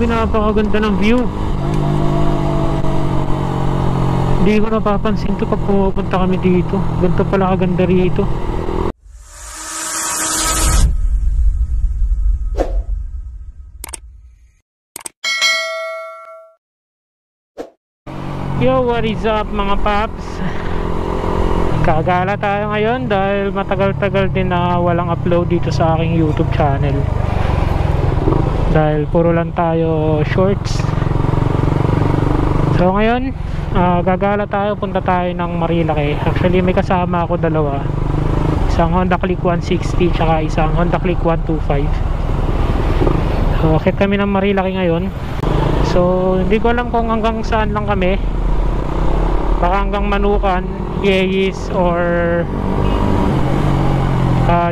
Grabe, napakaganda ng view. Hindi ko napapansin to pag pumupunta kami dito. Ganito pala kaganda rito. Yo, what is up mga paps? Kagala tayo ngayon dahil matagal-tagal din na walang upload dito sa aking YouTube channel. Dahil puro lang tayo shorts. So ngayon, gagala tayo, punta tayo ng Marilaki. Actually may kasama ako dalawa. Isang Honda Click 160 tsaka isang Honda Click 125. So akit kami ng Marilaki ngayon. So hindi ko alam kung hanggang saan lang kami. Baka hanggang Manukan, Yeyis, or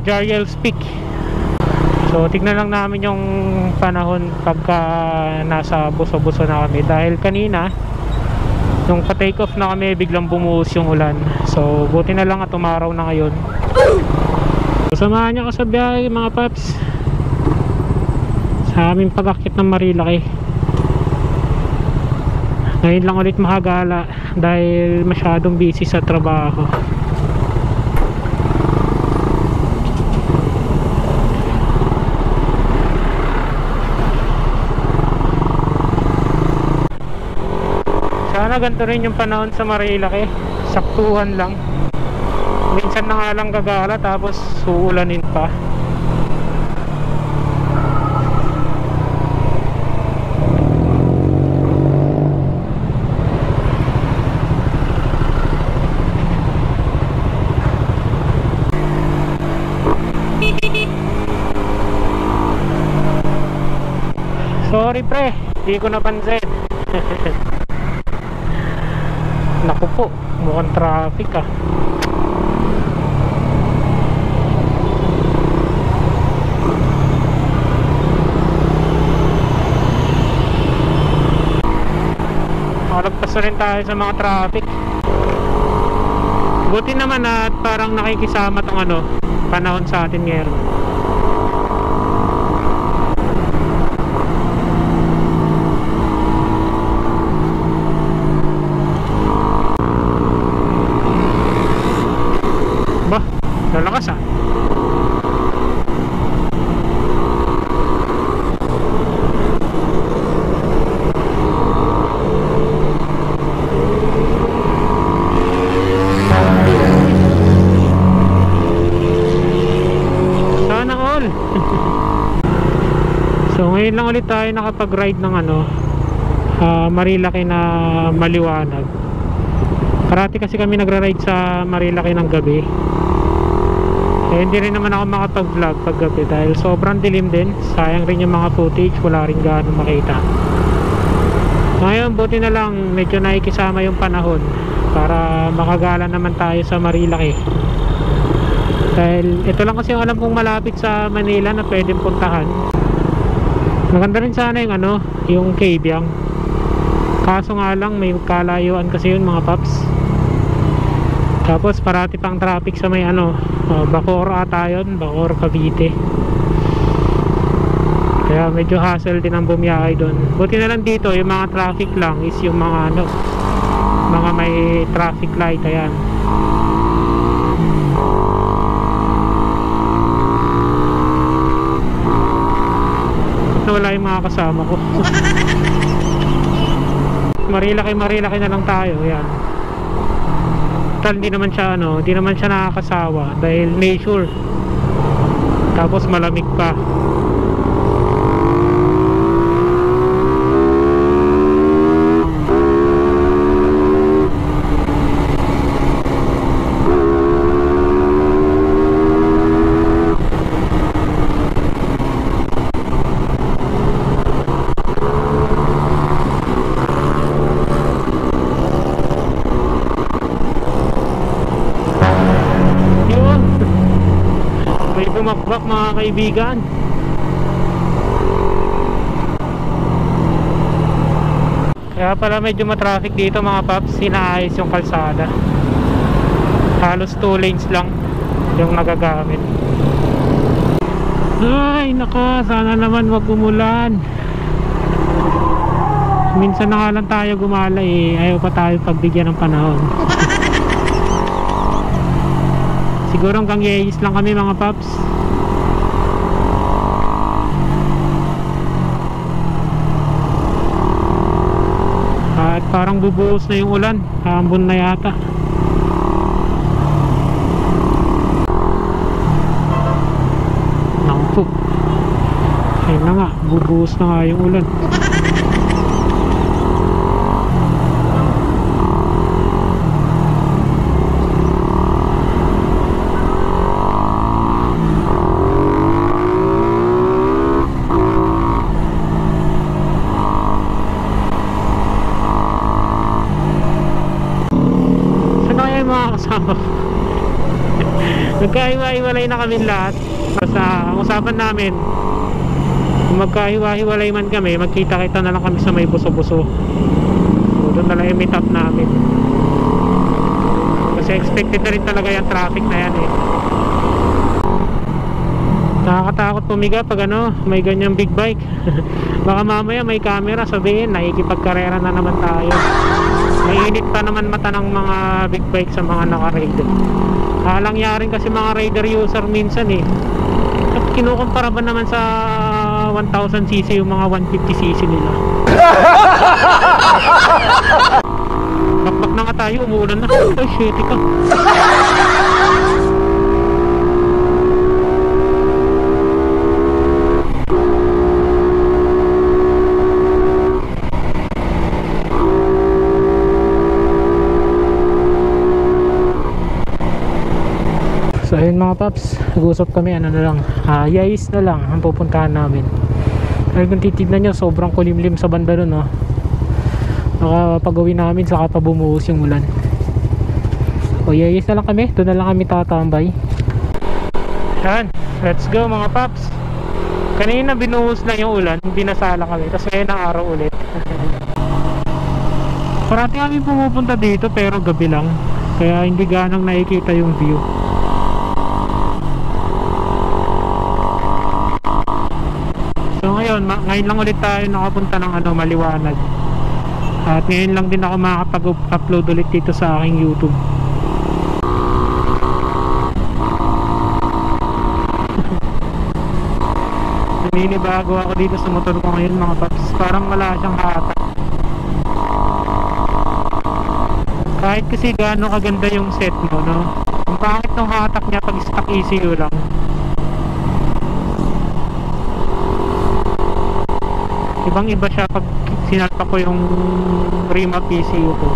Jariel's Peak. So tignan lang namin yung panahon pagka nasa buso-buso na kami. Dahil kanina nung pa-take off na kami, biglang bumuhos yung ulan. So buti na lang at umaraw na ngayon. So, samahan nyo ko sa biyahe mga paps, sa aming pag-akit ng Marilaki. Ngayon lang ulit makagala dahil masyadong busy sa trabaho. Sana ganito rin yung panahon sa Marilaki. Saktuhan lang. Minsan na nga lang gagala tapos uulanin pa. Sorry pre, hindi ko napansin. Naku po, mukhang traffic ah. Makalagpas na rin tayo sa mga traffic. Buti naman at parang nakikisama tong panahon sa atin ngayon. Lalakas ah. Sana all. So ngayon lang ulit tayo nakapag-ride ng Marilaki na maliwanag. Parati kasi kami nagra-ride sa Marilaki ng gabi. Eh, hindi rin naman ako makapag-vlog pag gabi dahil sobrang dilim din. Sayang rin yung mga footage, wala rin gaano makita. Ngayon buti na lang medyo nakikisama yung panahon para makagala naman tayo sa Marilaki. Dahil ito lang kasi yung alam kong malapit sa Manila na pwedeng puntahan. Maganda rin sana yung Cabiang. Kaso nga lang may kalayuan kasi yun mga paps. Tapos parati pang traffic sa may Bacoor ata yun, Bacoor, Cavite. Kaya medyo hassle din ang bumiyahe doon. Buti na lang dito yung mga traffic lang is yung mga mga may traffic light. Ayan. Wala yung mga kasama ko. Marilaki na lang tayo. Ayan. Hindi naman siya nakakasawa dahil nature, tapos malamig pa. Bumakbak mga kaibigan. Kaya pala medyo matraffic dito mga paps. Inaayos yung kalsada. Halos 2 lanes lang yung nagagamit. Ay naka, sana naman wag umulan. Minsan na nga lang tayo gumala eh, ayaw pa tayo pagbigyan ng panahon. Siguro hanggang Yeyis lang kami mga paps. At parang bubuhos na yung ulan, hambon na yata. Naku, ayun na nga, bubuhos na nga yung ulan. Nagkahiwa-hiwalay na kami lahat. Basta ang usapan namin, kung magkahiwa-hiwalay man kami, magkita-kita na lang kami sa may buso-buso. So doon na lang yung meet up namin. Kasi expected na rin talaga yung traffic na yan eh. Nakakatakot pumiga pag ano, may ganyang big bike. Baka mamaya may camera, sabihin nakikipagkarera na naman tayo. Mainit pa naman mata ng mga big bike sa mga naka-rider. Halangyarin kasi mga rider user minsan eh. At kinukumpara ba naman sa 1000cc yung mga 150cc nila? Bakbak na nga tayo, umuulan na. Ay shit ka. So ayun mga paps, nag-usap kami ano na lang, Yais na lang ang pupuntahan namin. Ay kung titignan nyo, sobrang kulimlim sa banda nun oh. Baka pag-uwi namin saka pa bumuhos yung ulan. O Yais na lang kami, doon na lang kami tatambay. Yan, let's go mga paps. Kanina binuhos lang yung ulan, hindi nasala kami, kasi ngayon ang araw ulit. Parati kami pumupunta dito pero gabi lang, kaya hindi ganang nakikita yung view. So ngayon lang ulit tayo nakapunta ng ano, Maliwanag. At ngayon lang din ako makakapag-upload ulit dito sa aking YouTube. Naninibago ako dito sa motor ko ngayon mga paps. Parang wala siyang hatak. Kahit kasi gaano kaganda yung set mo, no? Ang pangit ng hatak niya pag stock ECU lang. Ibang iba siya pag sinalpa ko yung remap ECU ko.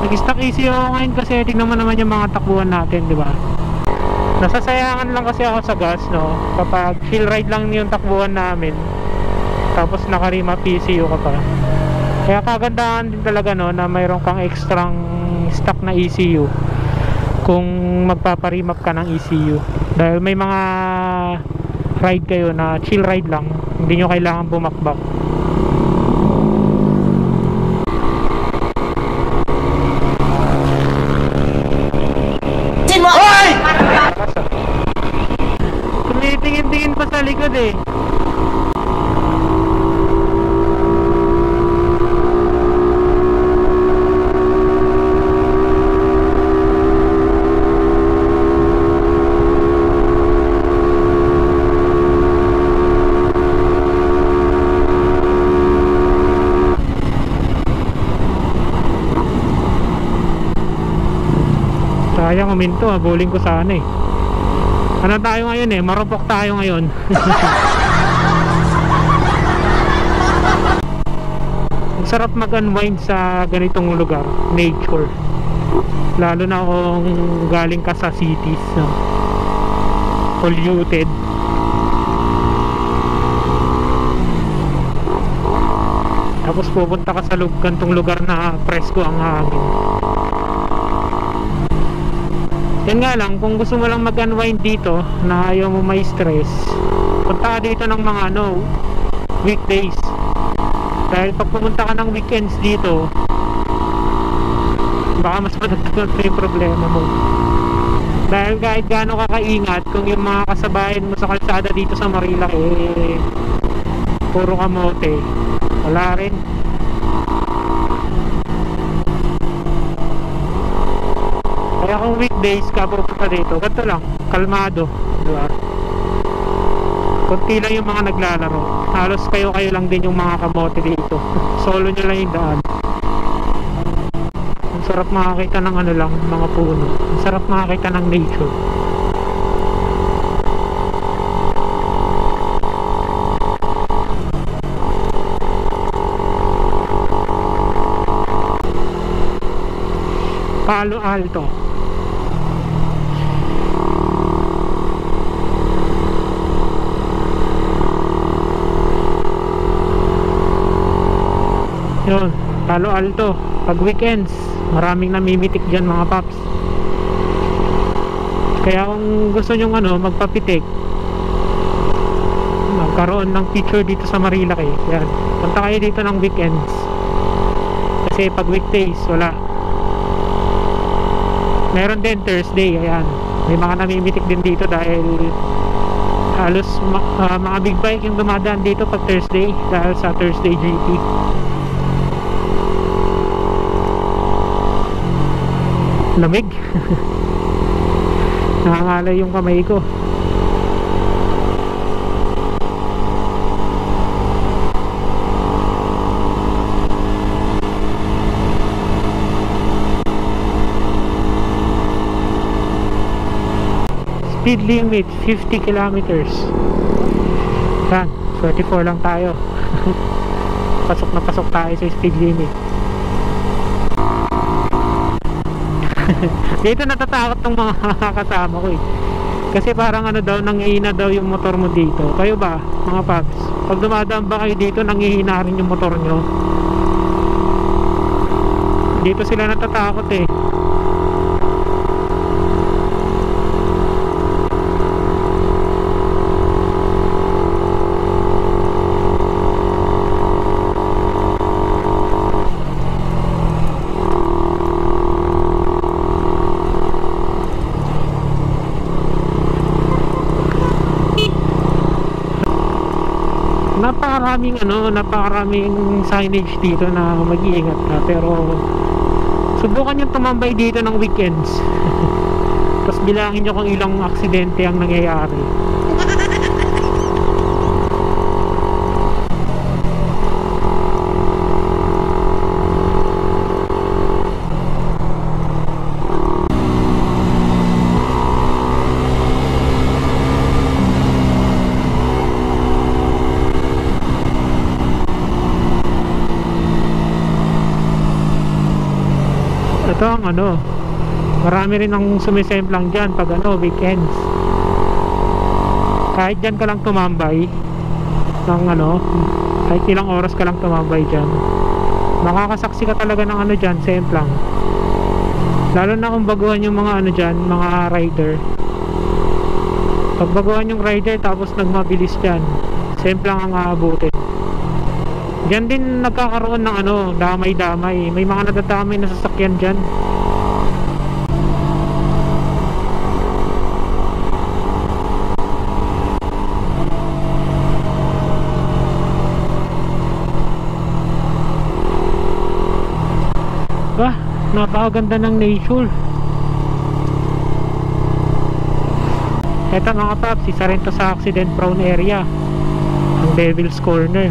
Nag-stock ECU ako ngayon kasi tignan mo naman yung mga takbuhan natin, di ba? Nasasayangan lang kasi ako sa gas, no? Kapag chill ride lang yung takbuhan namin, tapos naka-remap ECU ka pa. Kaya kagandahan din talaga, no, na mayroon kang extrang stock na ECU kung magpaparimap ka ng ECU. Dahil may mga ride kayo na chill ride lang, hindi nyo kailangan bumakbak. Tumitingin-tingin pa sa likod eh. Sayang uminto, habulin ko sana eh. Ano tayo ngayon eh, marupok tayo ngayon. Ang sarap mag-unwind sa ganitong lugar, nature. Lalo na kung galing ka sa cities, no? Polluted. Tapos pupunta ka sa gantong lugar na presko ang hangin. Yan nga lang, kung gusto mo lang mag-unwind dito na ayaw mo may stress, punta ka dito ng mga ano, weekdays. Dahil pag pumunta ka ng weekends dito, baka mas matatagal pa yung problema mo. Dahil kahit gaano ka kaingat, kung yung mga kasabayan mo sa kalsada dito sa Marilaki puro kamote, wala rin. Kaya kung weekdays ka pupunta dito, ganito lang, kalmado, di ba? Kunti lang yung mga naglalaro. Halos kayo lang din yung mga kamote dito. Solo nyo lang yung daan. Ang sarap makakita ng ano lang, mga puno. Ang sarap makakita ng nature. Palo Alto. Yun, Palo Alto. Pag weekends, maraming namimitik dyan mga paps. Kaya kung gusto nyong magpapitik, magkaroon ng picture dito sa Marilaki, yan, punta kayo dito ng weekends. Kasi pag weekdays, wala. Meron din Thursday, ayan. May mga namimitik din dito dahil halos mga big bike yung dumadaan dito pag Thursday dahil sa Thursday GP. Lamig. Nangangalay yung kamay ko. Speed limit 50 kilometers. Yan, 34 lang tayo. Pasok na pasok tayo sa speed limit. Dito natatakot ng mga kasama ko eh. Kasi parang daw, nangihina daw yung motor mo dito. Kayo ba, mga paps? Pag dumadaan ba kayo dito, nangihina rin yung motor nyo? Dito sila natatakot eh. Napakaraming signage dito na mag-iingat ka, pero subukan yung tumambay dito ng weekends. Tapos bilangin nyo kung ilang aksidente ang nangyayari. Ito ang marami rin ang sumisemplang dyan pag weekends. Kahit dyan ka lang tumambay ng kahit ilang oras ka lang tumambay dyan, makakasaksi ka talaga ng dyan, semplang. Lalo na kung baguhan yung mga dyan, mga rider. Pag baguhan yung rider tapos nagmabilis dyan, semplang ang aabutin. Diyan din nagkakaroon ng damay-damay. May mga nadadamay na sasakyan dyan. Napakaganda ng nature. Eto mga paps, isa rin to sa accident prone area, ang Devil's Corner.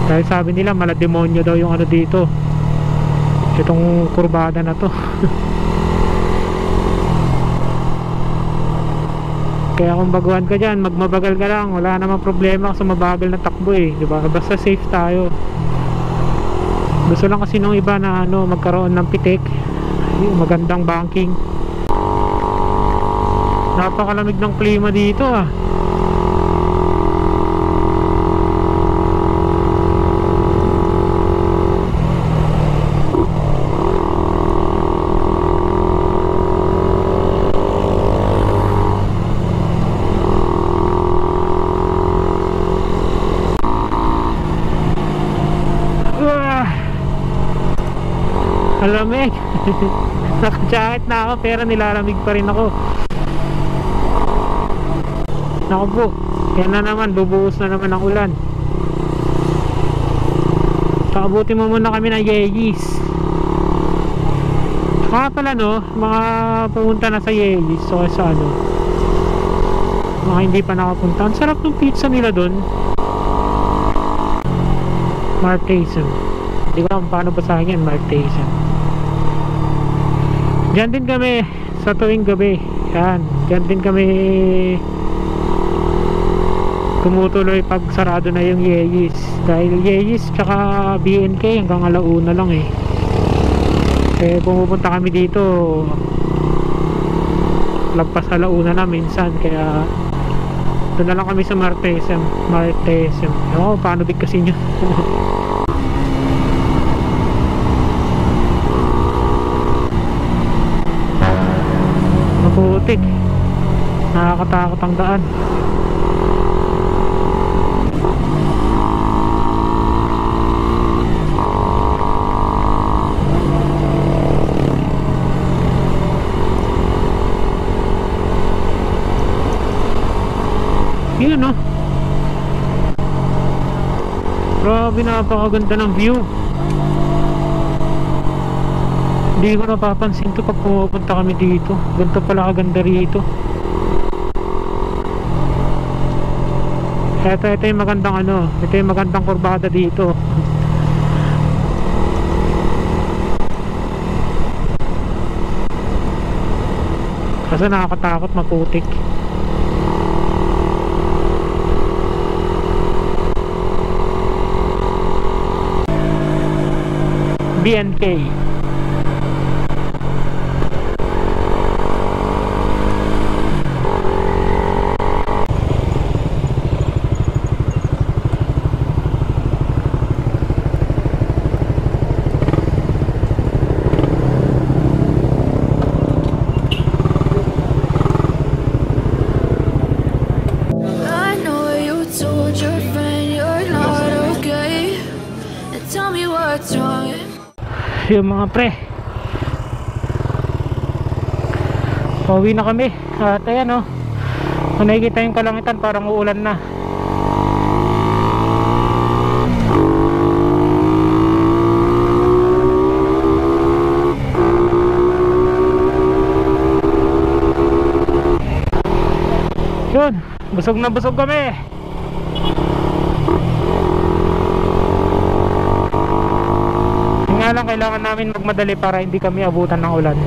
Dahil sabi nila malademonyo daw yung dito, itong kurbada na to. Kaya kung baguhan ka dyan, magmabagal ka lang, wala namang problema sa mabagal na takbo eh, diba? Basta safe tayo. Gusto lang kasi nung iba na magkaroon ng pitik, magandang banking. Napakalamig ng klima dito ah. Alamig. Naka-jacket na ako pero nilalamig pa rin ako. Naku po, yan na naman, bubuhos na naman ang ulan. Paabuti mo muna kami ng Yeyis. Mga pala no, mga pumunta na sa Yelis o sa ano, mga hindi pa nakapunta. Ang sarap ng pizza nila doon. Martesian. Hindi ko alam paano basahin yan, Martesian. Diyan din kami sa tuwing gabi. Yan, diyan din kami tumutuloy pag sarado na yung Yelis. Dahil Yelis tsaka BNK hanggang alauna lang eh. Eh pumupunta kami dito lagpas alauna na minsan, kaya doon na lang kami sa Martesian. Ewan ko paano bigkasin yun. Maputik, nakakatakot ang daan. Yun no, grabe, napakaganda ng view. Hindi ko napapansin to pag pumupunta kami dito. Ganito pala kaganda rito. Ito yung magandang ano, ito yung magandang kurbada dito. Kasi nakakatakot, maputik. BNK. I know you told your friend you're not okay, and tell me what's wrong. Yung mga pre, pauwi na kami at ayan o, kung nakikita yung kalangitan parang uulan na. Yun, busog na busog kami. Nga lang, kailangan namin magmadali para hindi kami abutan ng ulan.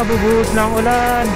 Bubuhos ng ulan.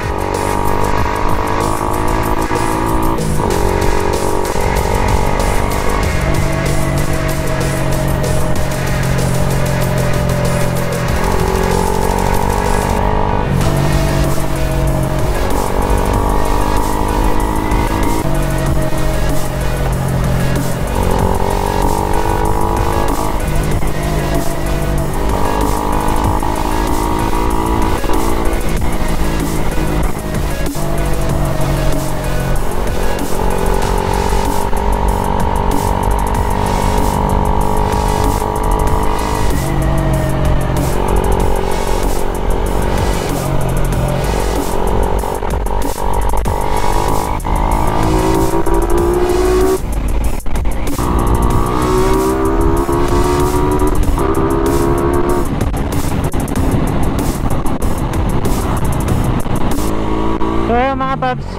Mga paps,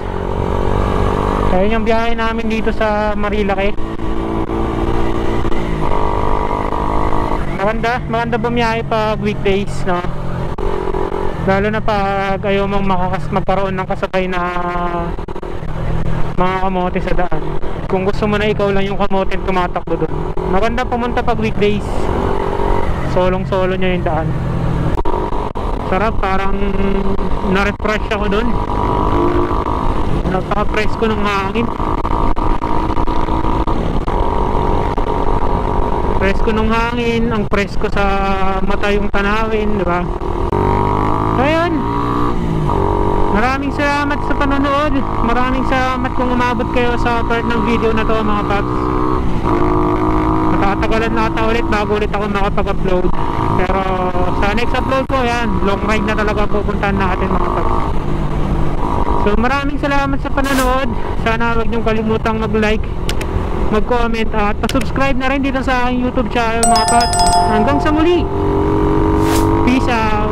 ayun yung biyahe namin dito sa Marilaki. Maganda bumiyahe pag weekdays, no? Lalo na pag ayaw mong magkaroon ng kasabay na mga kamote sa daan. Kung gusto mo na ikaw lang yung kamote tumatakbo doon, maganda pumunta pag weekdays. Solong solo niya yung daan. Sarap, parang na-refresh ako doon. Napaka-fresh ko ng hangin. Presko ng hangin, ang presko sa mata yung tanawin, di ba? So ayun, maraming salamat sa panonood. Maraming salamat kung umabot kayo sa part ng video na to mga paps. Matatagalan na ata ulit bago ulit ako makapag-upload. Pero sa next upload ko, yan, long ride na talaga pupuntahan natin mga paps. So maraming salamat sa panonood. Sana huwag niyong kalimutang mag-like, mag-comment at pa-subscribe na rin dito sa aking YouTube channel mga paps. Hanggang sa muli, peace out.